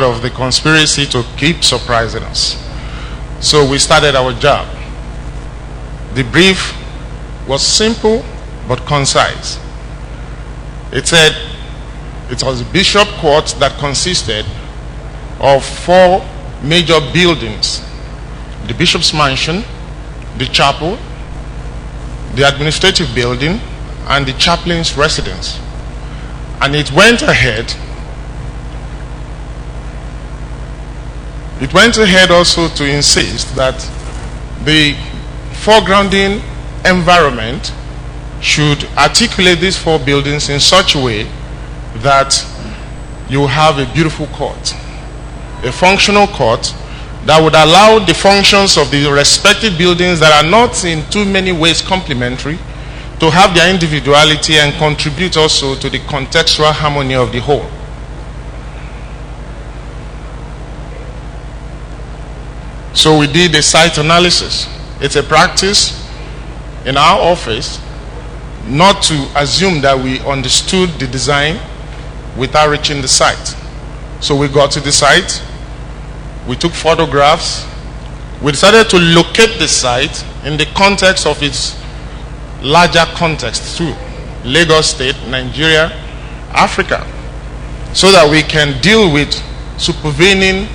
of the conspiracy to keep surprising us. So we started our job. The brief was simple but concise. It said it was a bishop court that consisted of 4 major buildings: the bishop's mansion, the chapel, the administrative building, and the chaplain's residence. And it went ahead also to insist that the foregrounding environment should articulate these 4 buildings in such a way that you have a beautiful court, a functional court that would allow the functions of the respective buildings that are not in too many ways complementary to have their individuality and contribute also to the contextual harmony of the whole. So we did a site analysis. It's a practice in our office not to assume that we understood the design without reaching the site. So we got to the site, we took photographs, we decided to locate the site in the context of its larger context too: Lagos State, Nigeria, Africa, so that we can deal with supervening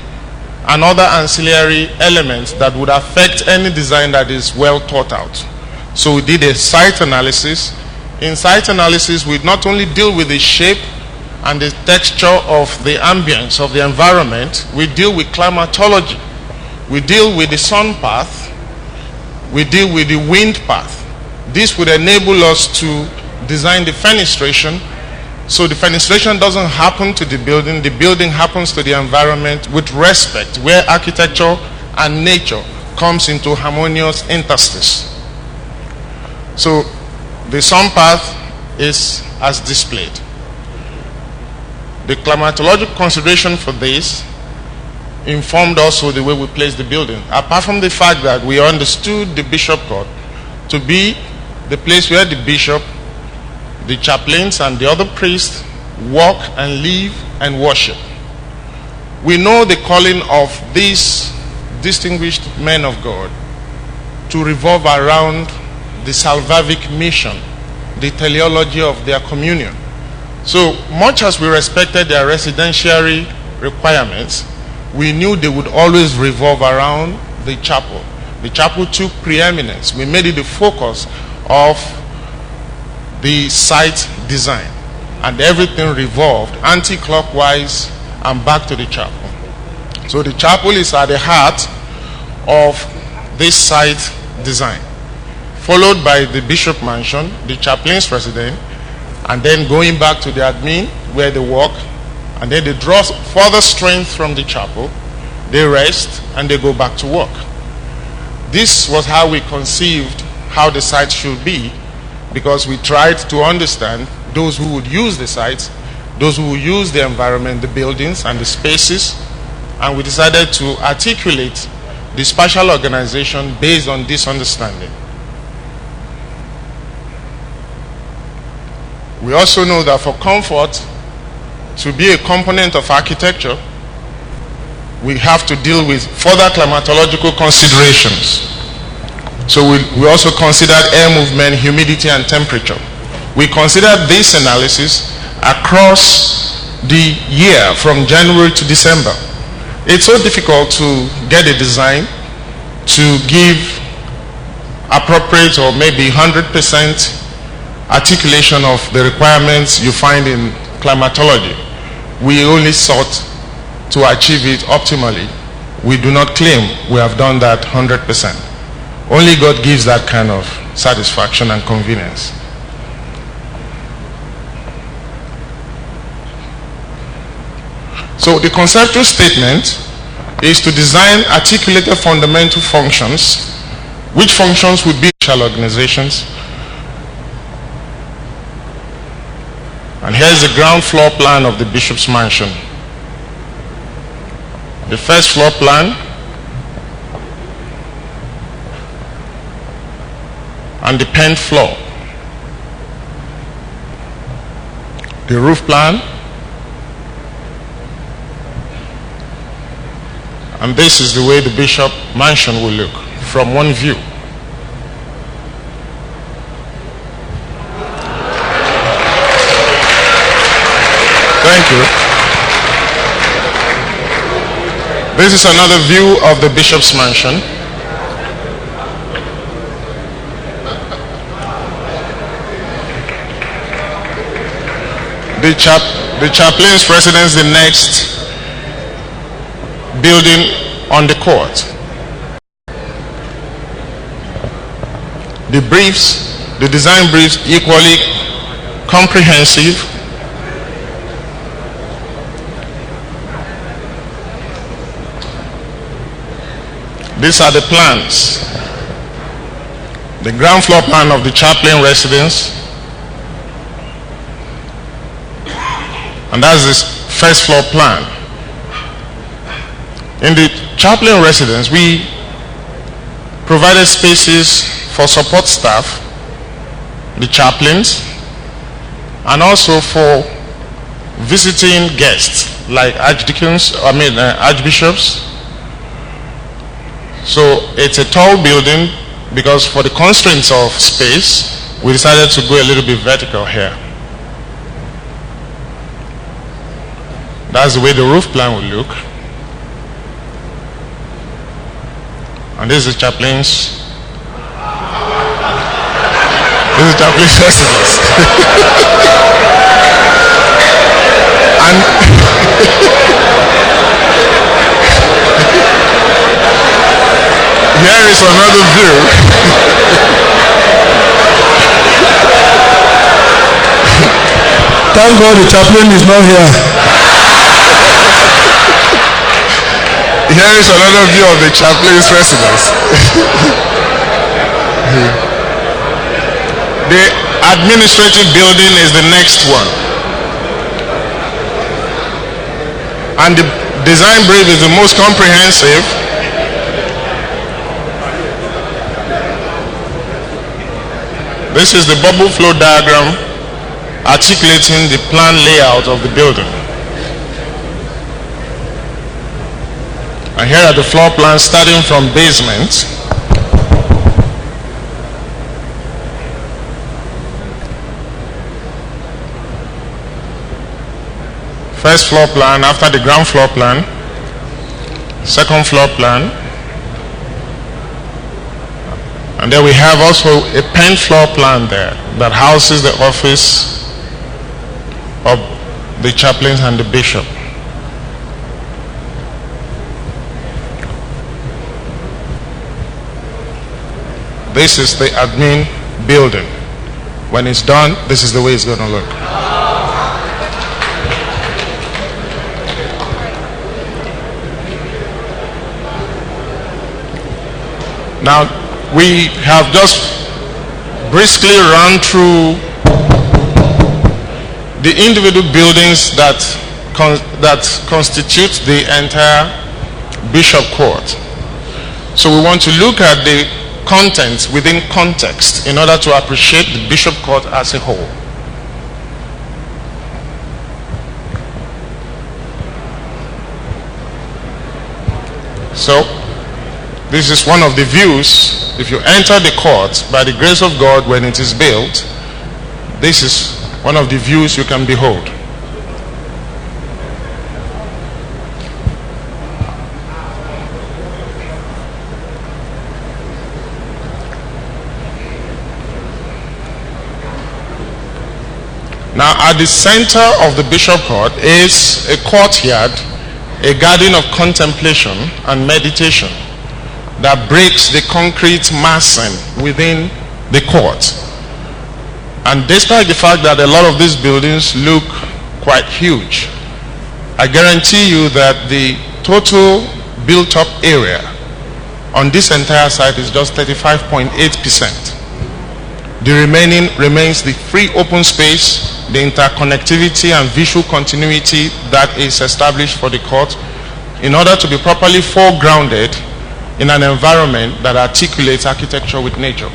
and other ancillary elements that would affect any design that is well thought out. So we did a site analysis. In site analysis, we not only deal with the shape and the texture of the ambience of the environment, we deal with climatology, we deal with the sun path, we deal with the wind path. This would enable us to design the fenestration, so the fenestration doesn't happen to the building happens to the environment with respect, where architecture and nature comes into harmonious interstice. So the sun path is as displayed. The climatological consideration for this informed also the way we placed the building. Apart from the fact that we understood the bishop court to be the place where the bishop, the chaplains, and the other priests walk and live and worship. We know the calling of these distinguished men of God to revolve around the salvific mission, the teleology of their communion. So much as we respected their residentiary requirements, we knew they would always revolve around the chapel. The chapel took preeminence. We made it the focus of the site design, and everything revolved anti-clockwise and back to the chapel. So the chapel is at the heart of this site design, followed by the bishop mansion, the chaplain's residence, and then going back to the admin where they work, and then they draw further strength from the chapel, they rest, and they go back to work. This was how we conceived how the site should be, because we tried to understand those who would use the sites, those who would use the environment, the buildings and the spaces, and we decided to articulate the spatial organization based on this understanding. We also know that for comfort to be a component of architecture, we have to deal with further climatological considerations. So we also considered air movement, humidity, and temperature. We considered this analysis across the year from January to December. It's so difficult to get a design to give appropriate or maybe 100% articulation of the requirements you find in climatology. We only sought to achieve it optimally. We do not claim we have done that 100%. Only God gives that kind of satisfaction and convenience. So the conceptual statement is to design articulated fundamental functions, which functions would be social organizations. And here's the ground floor plan of the bishop's mansion. The first floor plan and the 10th floor. The roof plan, And this is the way the bishop mansion will look from one view. Thank you. This is another view of the bishop's mansion. The chaplain's residence, the next building on the court. The briefs, the design briefs, equally comprehensive. These are the plans. The ground floor plan of the chaplain residence. And that's the first floor plan. In the chaplain residence, we provided spaces for support staff, the chaplains, and also for visiting guests like archbishops. So it's a tall building because for the constraints of space, we decided to go a little bit vertical here. That's the way the roof plan will look. And this is the chaplain's. This is the chaplain's residence. And here is another view. Thank God the chaplain is not here. Here is another view of the chaplain's residence. The administrative building is the next one. And the design brief is the most comprehensive. This is the bubble flow diagram articulating the plan layout of the building. And here are the floor plans starting from basement. First floor plan after the ground floor plan. Second floor plan. And then we have also a pen floor plan there that houses the office of the chaplains and the bishop. This is the admin building. When it's done, this is the way it's going to look. Now, we have just briskly run through the individual buildings that constitute the entire bishop court. So we want to look at the contents within context in order to appreciate the bishop court as a whole. So this is one of the views. If you enter the court by the grace of God when it is built, this is one of the views you can behold. Now at the center of the bishop court is a courtyard, a garden of contemplation and meditation that breaks the concrete massing within the court. And despite the fact that a lot of these buildings look quite huge, I guarantee you that the total built-up area on this entire site is just 35.8%. The remaining remains the free open space, the interconnectivity and visual continuity that is established for the court in order to be properly foregrounded in an environment that articulates architecture with nature.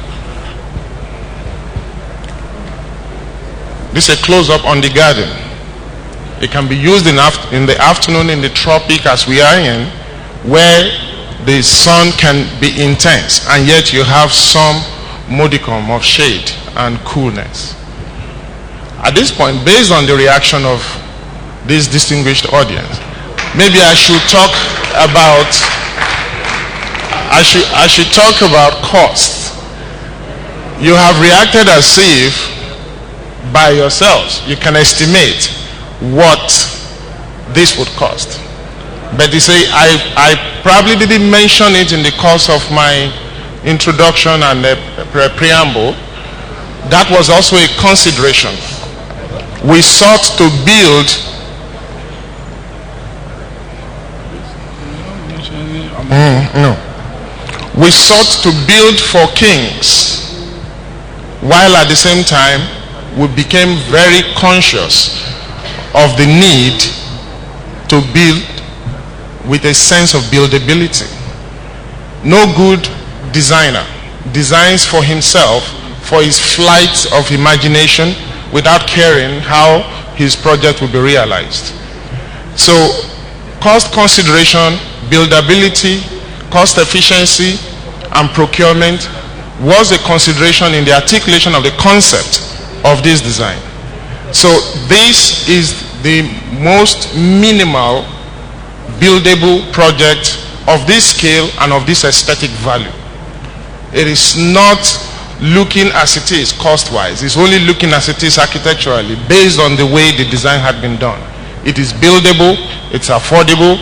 This is a close-up on the garden. It can be used in the afternoon in the tropic as we are in, where the sun can be intense and yet you have some modicum of shade and coolness. At this point, based on the reaction of this distinguished audience, maybe I should talk about cost. You have reacted as if by yourselves you can estimate what this would cost. But you say, I probably didn't mention it in the course of my introduction and the preamble. That was also a consideration. We sought to build We sought to build for kings, while at the same time we became very conscious of the need to build with a sense of buildability. No good designer designs for himself, for his flight of imagination, without caring how his project will be realized. So cost consideration, buildability, cost efficiency, and procurement was a consideration in the articulation of the concept of this design. So this is the most minimal buildable project of this scale and of this aesthetic value. It is not looking as it is cost-wise. It's only looking as it is architecturally based on the way the design had been done. It is buildable, it's affordable,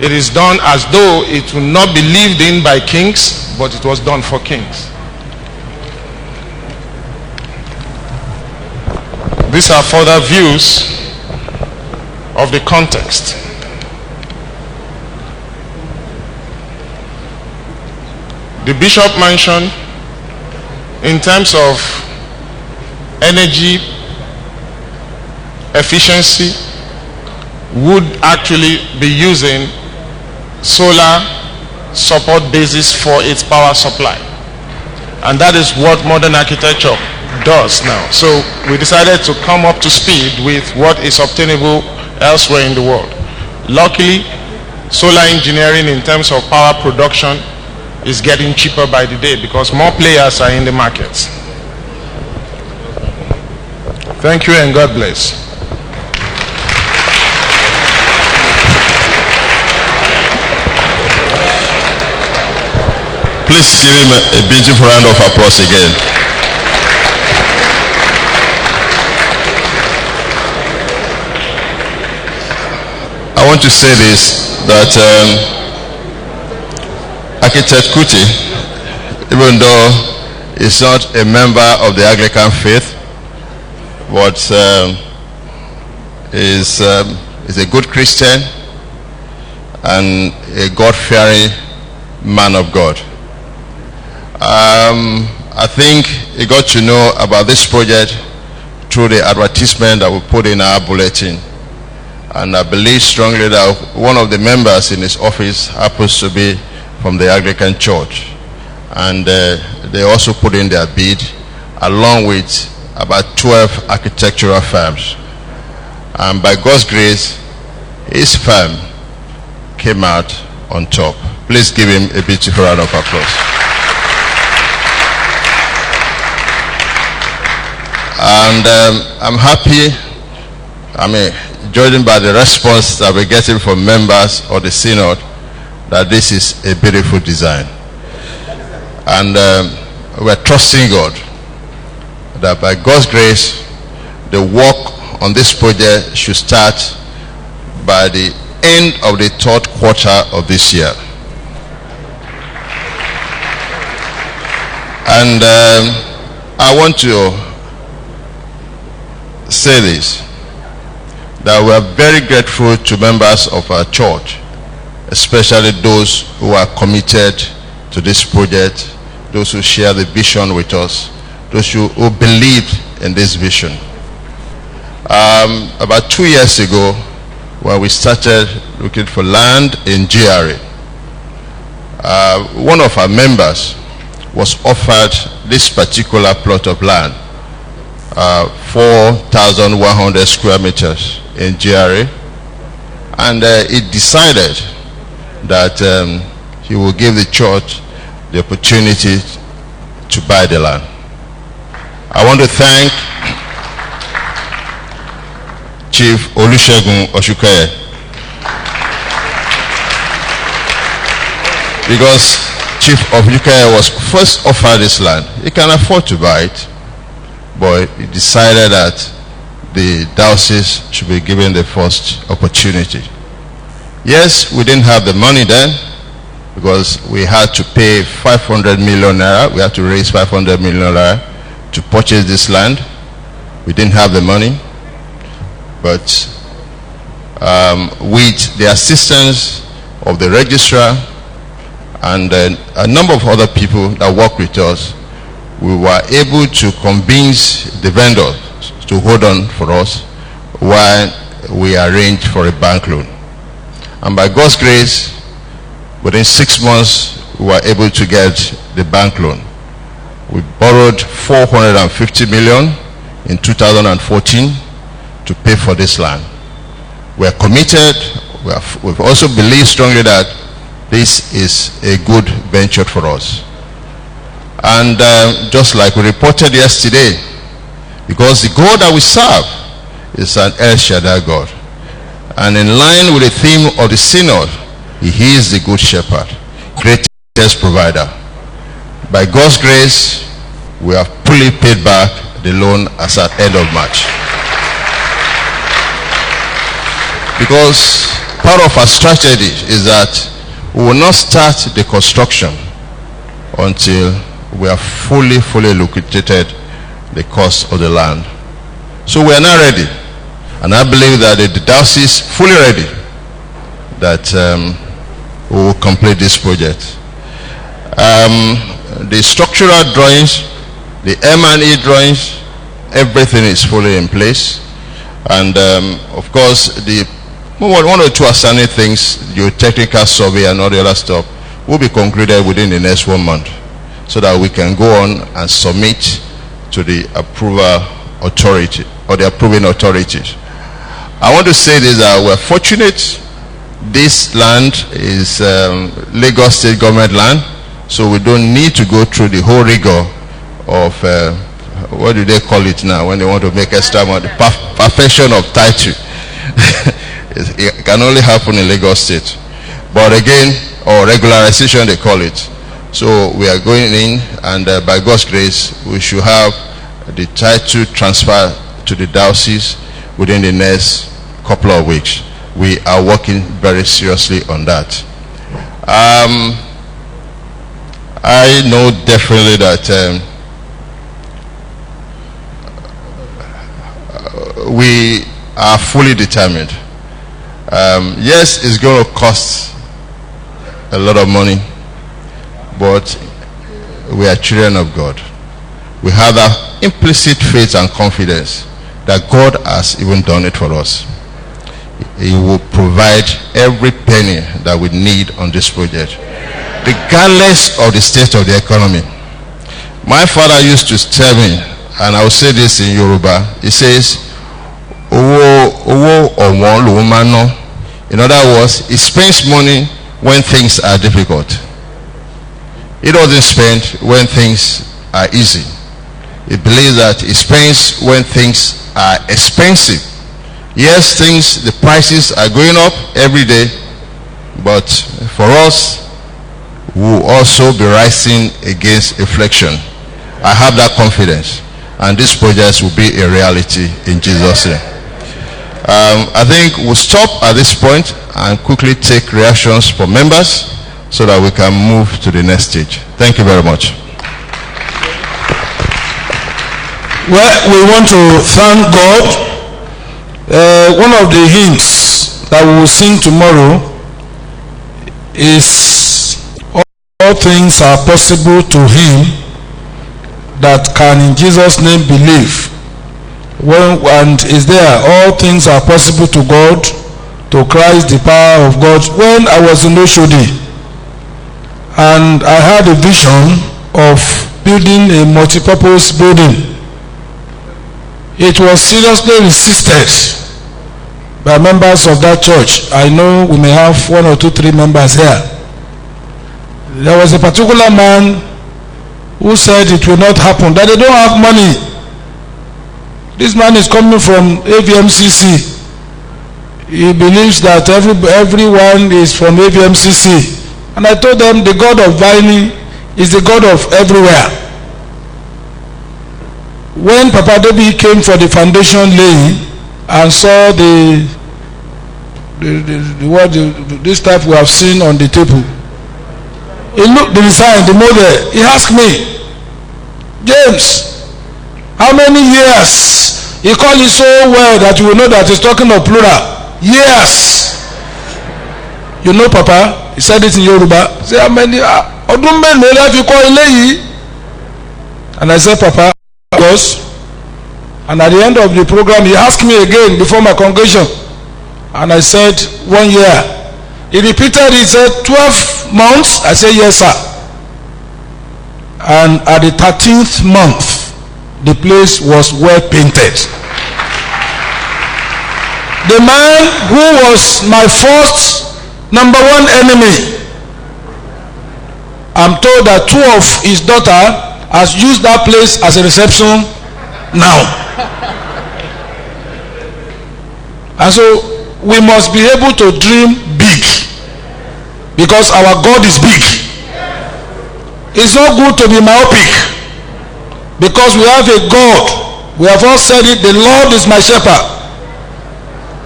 it is done as though it will not be lived in by kings, but it was done for kings. These are further views of the context. The Bishop Mansion, in terms of energy efficiency, would actually be using solar support basis for its power supply. And that is what modern architecture does now. So we decided to come up to speed with what is obtainable elsewhere in the world. Luckily, solar engineering in terms of power production is getting cheaper by the day because more players are in the market. Thank you and God bless. Please give him a beautiful round of applause again. I want to say this, that Architect Kuti, even though he's not a member of the Anglican faith, but is a good Christian and a God-fearing man of God. I think he got to know about this project through the advertisement that we put in our bulletin. And I believe strongly that one of the members in his office happens to be from the Anglican Church. And they also put in their bid along with about 12 architectural firms. And by God's grace, his firm came out on top. Please give him a beautiful round of applause. And I'm happy, judging by the response that we're getting from members of the Synod, that this is a beautiful design. And we're trusting God that by God's grace, the work on this project should start by the end of the third quarter of this year. And I want to say this, that we are very grateful to members of our church, especially those who are committed to this project, those who share the vision with us, those who believe in this vision. About 2 years ago, when we started looking for land in GRA, one of our members was offered this particular plot of land, 4,100 square meters in GRA, and it decided that he will give the church the opportunity to buy the land. I want to thank Chief Olusegun Osukoye, because Chief Osukoye was first offered this land. He can afford to buy it, but he decided that the diocese should be given the first opportunity. Yes, we didn't have the money then, because we had to pay 500 million naira. We had to raise 500 million naira to purchase this land. We didn't have the money, but with the assistance of the registrar and a number of other people that work with us, we were able to convince the vendors to hold on for us while we arranged for a bank loan. And by God's grace, within 6 months, we were able to get the bank loan. We borrowed 450 million in 2014 to pay for this land. We are committed. We've also believed strongly that this is a good venture for us. And just like we reported yesterday, because the God that we serve is an El Shaddai God. And in line with the theme of the Synod, he is the good shepherd, greatest provider. By God's grace, we have fully paid back the loan as at end of March. Because part of our strategy is that we will not start the construction until we have fully liquidated the cost of the land. So we are now ready. And I believe that the diocese is fully ready that we will complete this project. The structural drawings, the M&E drawings, everything is fully in place. And of course, the one or two outstanding things, your technical survey and all the other stuff, will be concluded within the next 1 month, so that we can go on and submit to the approval authority or the approving authorities. I want to say this, that we're fortunate. This land is Lagos State government land, so we don't need to go through the whole rigor of what do they call it now when they want to make extra money, perfection of title. It can only happen in Lagos State, but again, or regularization they call it. So we are going in, and by God's grace, we should have the title transfer to the diocese within the next couple of weeks. We are working very seriously on that. I know definitely that we are fully determined. Yes, it's going to cost a lot of money, but we are children of God. We have that implicit faith and confidence that God has even done it for us. He will provide every penny that we need on this project, regardless of the state of the economy. My father used to tell me, and I will say this in Yoruba, he says, in other words, he spends money when things are difficult. He doesn't spend when things are easy. He believes that he spends when things are expensive. Yes, the prices are going up every day, but for us, we will also be rising against inflation. I have that confidence, and this project will be a reality in Jesus' name. I think we'll stop at this point and quickly take reactions from members so that we can move to the next stage. Thank you very much. Well, we want to thank God. One of the hymns that we will sing tomorrow is all things are possible to him that can in Jesus' name believe. And is there, all things are possible to God, to Christ the power of God. When I was in Oshodi and I had a vision of building a multi-purpose building, it was seriously resisted by members of that church. I know we may have 1 or 2, 3 members here. There was a particular man who said it will not happen, that they don't have money. This man is coming from AVMCC. He believes that everyone is from AVMCC. And I told them the God of Viney is the God of everywhere. When Papa Debi came for the foundation laying and saw this type we have seen on the table, he looked the design, the model. He asked me, James, how many years? He called it so well that you will know that he's talking of plural. Years. You know, Papa, he said it in Yoruba. Say, how many? And I said, Papa, and at the end of the program, he asked me again before my congregation. And I said, 1 year. He repeated, he said, 12 months. I said, yes, sir. And at the 13th month, the place was well painted. The man who was my first number 1 enemy, I'm told that 2 of his daughter has used that place as a reception now. And so we must be able to dream big, because our God is big. It's not good to be myopic, because we have a God. We have all said it, the Lord is my shepherd.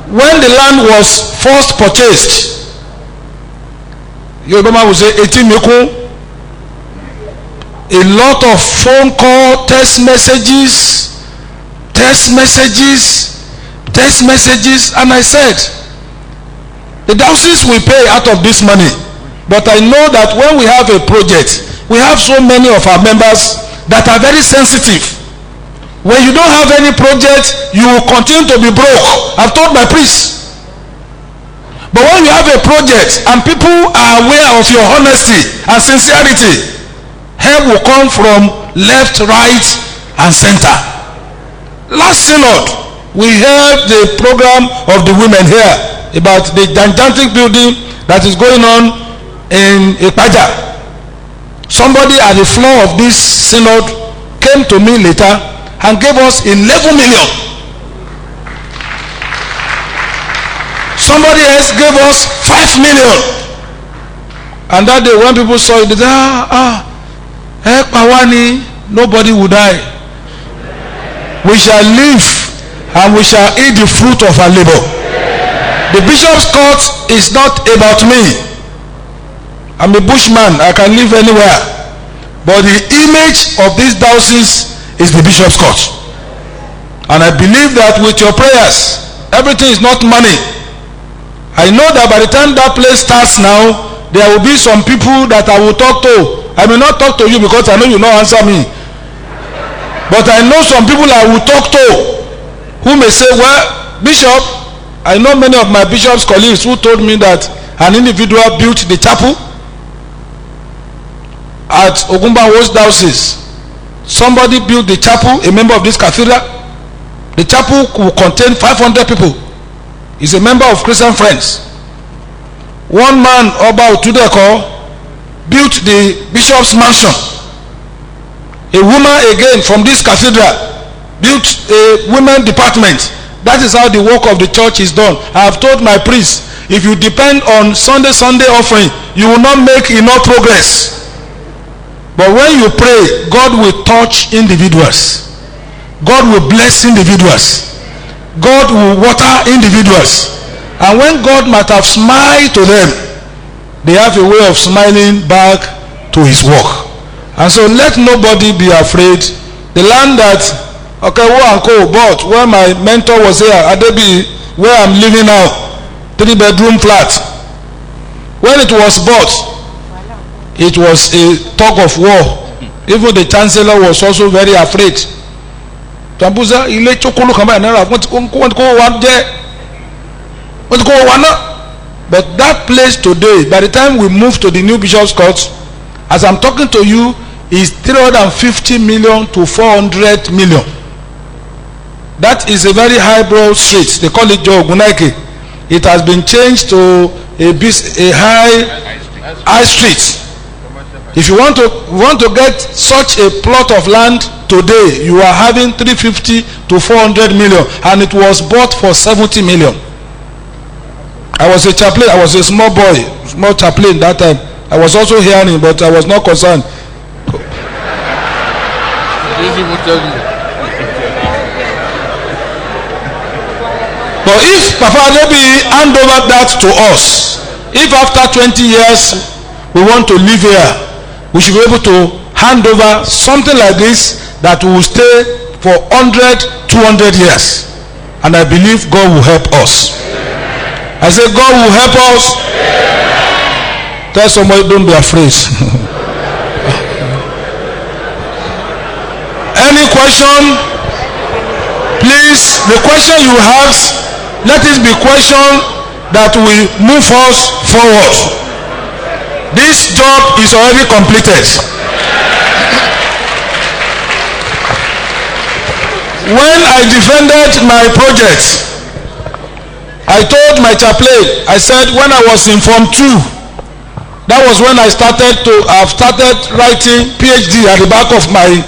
When the land was first purchased, Yoruba man will say 18 meku. A lot of phone call, text messages, and I said, the diocese will pay out of this money, but I know that when we have a project, we have so many of our members that are very sensitive. When you don't have any project, you will continue to be broke. I've told my priests. But when you have a project and people are aware of your honesty and sincerity, help will come from left, right, and center. Last synod, we held the program of the women here about the gigantic building that is going on in Ipaja. Somebody at the floor of this synod came to me later and gave us 11 million. Somebody else gave us 5 million. And that day when people saw it, they said, nobody will die. We shall live and we shall eat the fruit of our labor. The bishop's court is not about me. I'm a bushman, I can live anywhere. But the image of this diocese is the bishop's court. And I believe that with your prayers, everything is not money. I know that by the time that place starts now, there will be some people that I will talk to. I may not talk to you because I know you don't answer me. But I know some people I will talk to who may say, well, Bishop, I know many of my bishop's colleagues who told me that an individual built the chapel at Ogumbawo's diocese. Somebody built the chapel, a member of this cathedral. The chapel will contain 500 people. He's a member of Christian Friends. One man, Oba Otudeko, built the bishop's mansion. A woman again from this cathedral built a women department. That is how the work of the church is done. I have told my priests, if you depend on Sunday offering, you will not make enough progress. But when you pray, God will touch individuals. God will bless individuals. God will water individuals. And when God might have smiled to them, they have a way of smiling back to his work. And so let nobody be afraid. The land that, okay, but where my mentor was here, Adebi, where I'm living now, 3-bedroom flat. When it was bought, it was a tug of war. Even the chancellor was also very afraid. But that place today, by the time we move to the new bishop's court, as I'm talking to you, is 350 million to 400 million. That is a very highbrow street. They call it Joe Gunaike. it has been changed to a high street. If you want to get such a plot of land today, you are having 350 to 400 million, and it was bought for 70 million. I was a chaplain. I was a small boy, small chaplain that time. I was also hearing, but I was not concerned. But if Papa Adebi hand over that to us, if after 20 years we want to live here, we should be able to hand over something like this that will stay for 100, 200 years. And I believe God will help us. I say God will help us. Tell somebody, don't be afraid. Any question? Please, the question you have, let it be question that will move us forward. This job is already completed. When I defended my project, I told my chaplain, I said when I was in Form 2, that was when I've started writing PhD at the back of my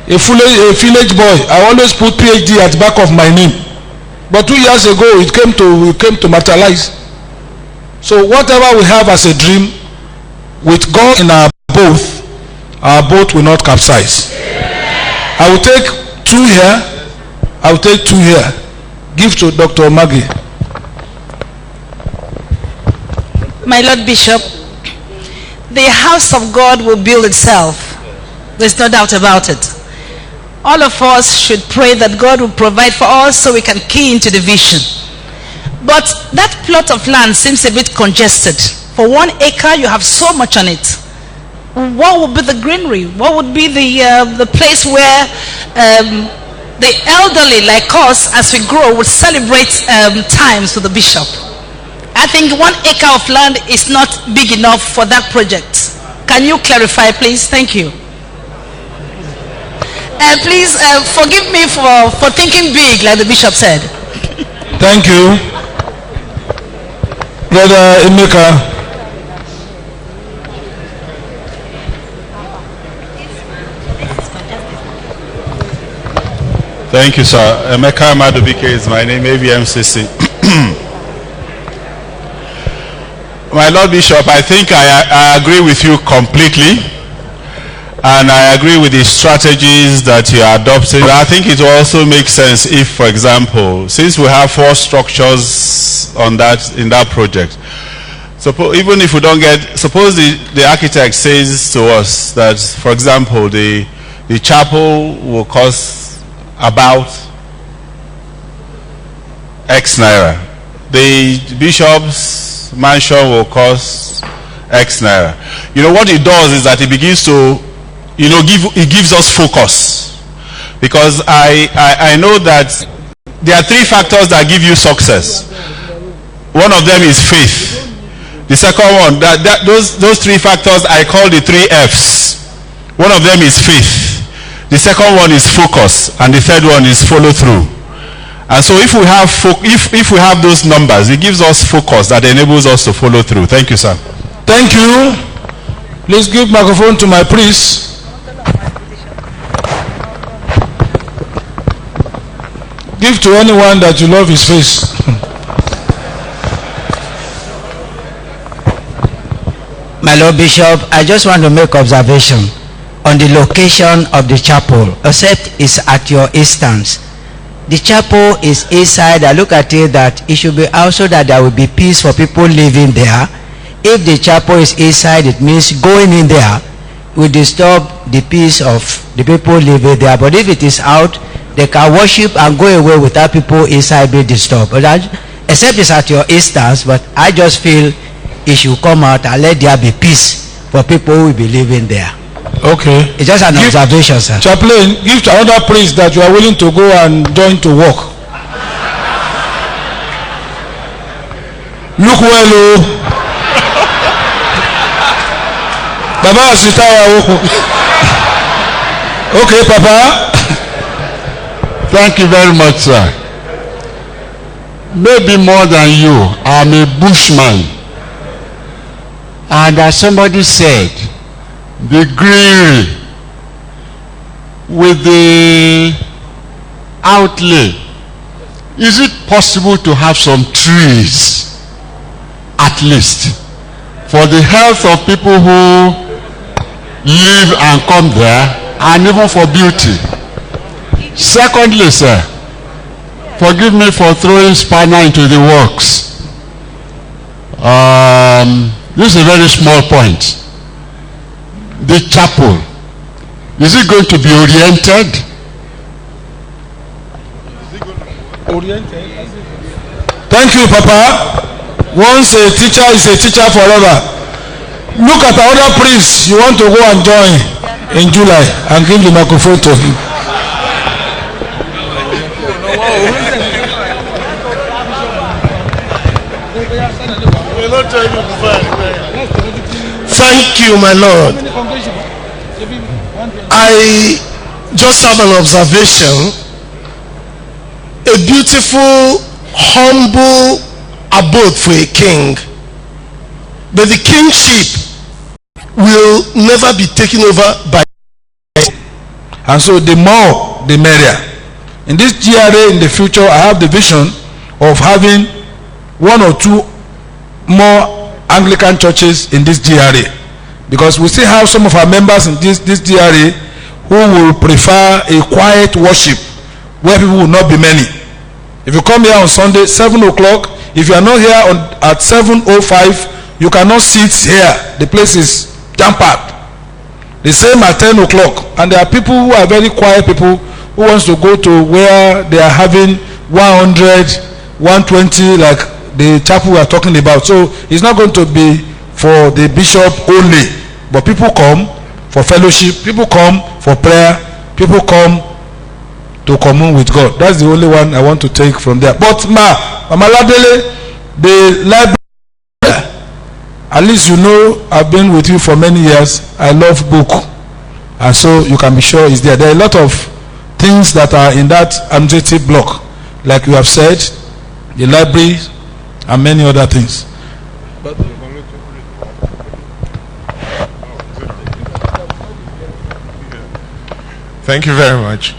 a village boy. I always put PhD at the back of my name. But 2 years ago it came to materialize. So whatever we have as a dream, with God in our boat will not capsize. I will take 2 here. I will take 2 here. Give to Dr. Maggie. My Lord Bishop, the house of God will build itself. There's no doubt about it. All of us should pray that God will provide for us so we can key into the vision. But that plot of land seems a bit congested. For 1 acre, you have so much on it. What would be the greenery? What would be the place where the elderly like us, as we grow, would celebrate times with the bishop? I think 1 acre of land is not big enough for that project. Can you clarify, please? Thank you. Please forgive me for thinking big, like the bishop said. Thank you. Brother Emeka. Thank you, sir. Emeka Madubike is my name, ABMCC. My Lord Bishop, I think I agree with you completely, and I agree with the strategies that you are adopting. I think it also makes sense if, for example, since we have 4 structures in that project, even if we don't get, suppose the architect says to us that, for example, the chapel will cost about X naira. The bishop's mansion will cost X naira. You know what it does is that it begins to, it gives us focus. Because I know that there are 3 factors that give you success. One of them is faith. The second one, those 3 factors I call the 3 F's. One of them is faith. The second one is focus, and the third one is follow through. And so if we have those numbers, it gives us focus that enables us to follow through. Thank you, sir. Thank you. Please give microphone to my priest. Give to anyone that you love his face. My Lord Bishop, I just want to make observation on the location of the chapel, except it's at your instance. The chapel is inside. I look at it that it should be also that there will be peace for people living there. If the chapel is inside, it means going in there will disturb the peace of the people living there. But if it is out, they can worship and go away without people inside being disturbed. But except it's at your instance, but I just feel it should come out and let there be peace for people who will be living there. Okay. It's just an observation, sir. Chaplain, give to another priest that you are willing to go and join to work. Look well, oh. Baba Asitawa. Okay, Papa. Thank you very much, sir. maybe more than you. I'm a bushman. And as somebody said, the greenery with the outlay, is it possible to have some trees at least for the health of people who live and come there, and even for beauty? Secondly, sir, forgive me for throwing spanner into the works. This is a very small point. The chapel, is it going to be oriented? Thank you, Papa. Once a teacher is a teacher forever. Look at the other priests you want to go and join in July and give the microphone to him. Thank you, my Lord. I just have an observation. A beautiful, humble abode for a king. But the kingship will never be taken over by. And so the more, the merrier. In this GRA in the future, I have the vision of having 1 or 2 more Anglican churches in this GRA, because we still have some of our members in this GRA who will prefer a quiet worship where people will not be many. If you come here on Sunday 7 o'clock, if you are not here at 7:05, you cannot sit here. The place is jam-packed. The same at 10 o'clock. And there are people who are very quiet people who wants to go to where they are having 100, 120, like the chapel we are talking about. So it's not going to be for the bishop only, but people come for fellowship, people come for prayer, people come to commune with God. That's the only one I want to take from there. But Mama Ladele, the library, at least you know I've been with you for many years. I love book, and so you can be sure it's there. There are a lot of things that are in that administrative block, like you have said, the library and many other things. Thank you very much.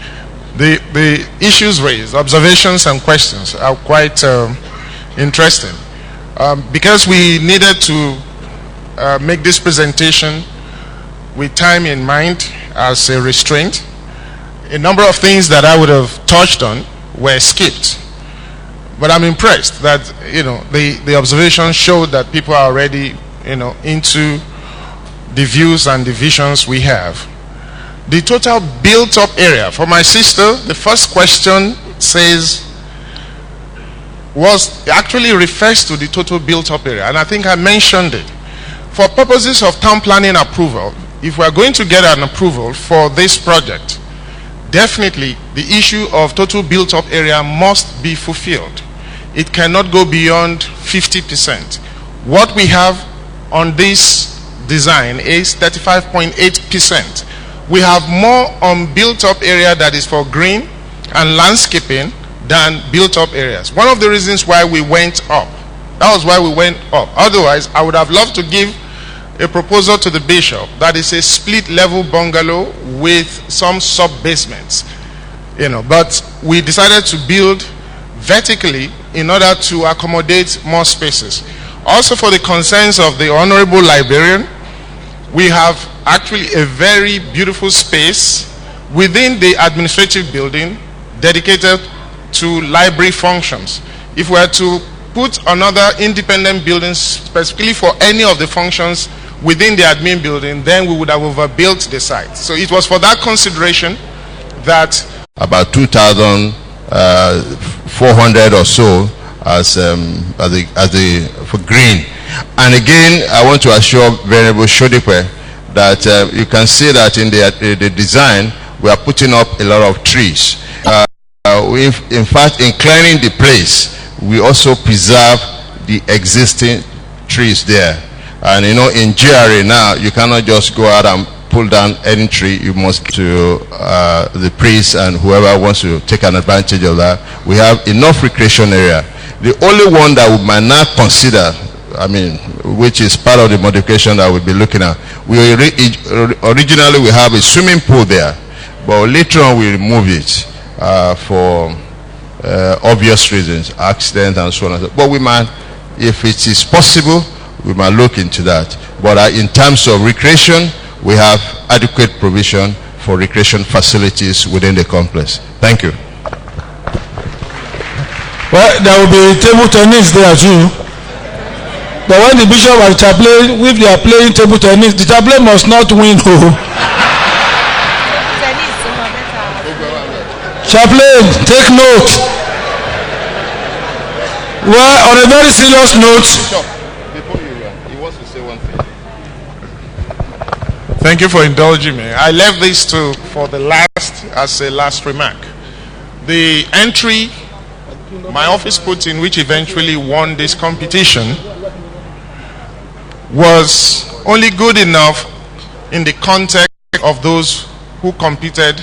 The issues raised, observations and questions are quite interesting. Because we needed to make this presentation with time in mind as a restraint, a number of things that I would have touched on were skipped. But I'm impressed that, the observations showed that people are already, into the views and the visions we have. The total built-up area. For my sister, the first question actually refers to the total built-up area. And I think I mentioned it. For purposes of town planning approval, if we are going to get an approval for this project, definitely the issue of total built-up area must be fulfilled. It cannot go beyond 50%. What we have on this design is 35.8%. We have more on built-up area that is for green and landscaping than built-up areas. One of the reasons why we went up, that was why we went up. Otherwise, I would have loved to give a proposal to the bishop that is a split-level bungalow with some sub-basements. But we decided to build vertically in order to accommodate more spaces. Also, for the concerns of the Honorable Librarian, we have actually a very beautiful space within the administrative building dedicated to library functions. If we were to put another independent building specifically for any of the functions within the admin building, then we would have overbuilt the site. So it was for that consideration that about 2,400 or so for green. And again, I want to assure Venerable Shodipe that you can see that in the design we are putting up a lot of trees. In fact, inclining the place, we also preserve the existing trees there. And in GRA now, you cannot just go out and pull down any tree. You must to the priest and whoever wants to take an advantage of that. We have enough recreation area. The only one that we might not consider, I mean, which is part of the modification that we'll be looking at, originally we have a swimming pool there, but later on we remove it for obvious reasons, accidents and so on and so on. But we might, if it is possible, we might look into that. But in terms of recreation, we have adequate provision for recreation facilities within the complex. Thank you. Well, there will be table tennis there too. But when the bishop and chaplain, if they are playing table tennis, the chaplain must not win. Chaplain, take note. Well, on a very serious note. Before you run, he wants to say one thing. Thank you for indulging me. I left this for the last, as a last remark. The entry my office put in, which eventually won this competition, was only good enough in the context of those who competed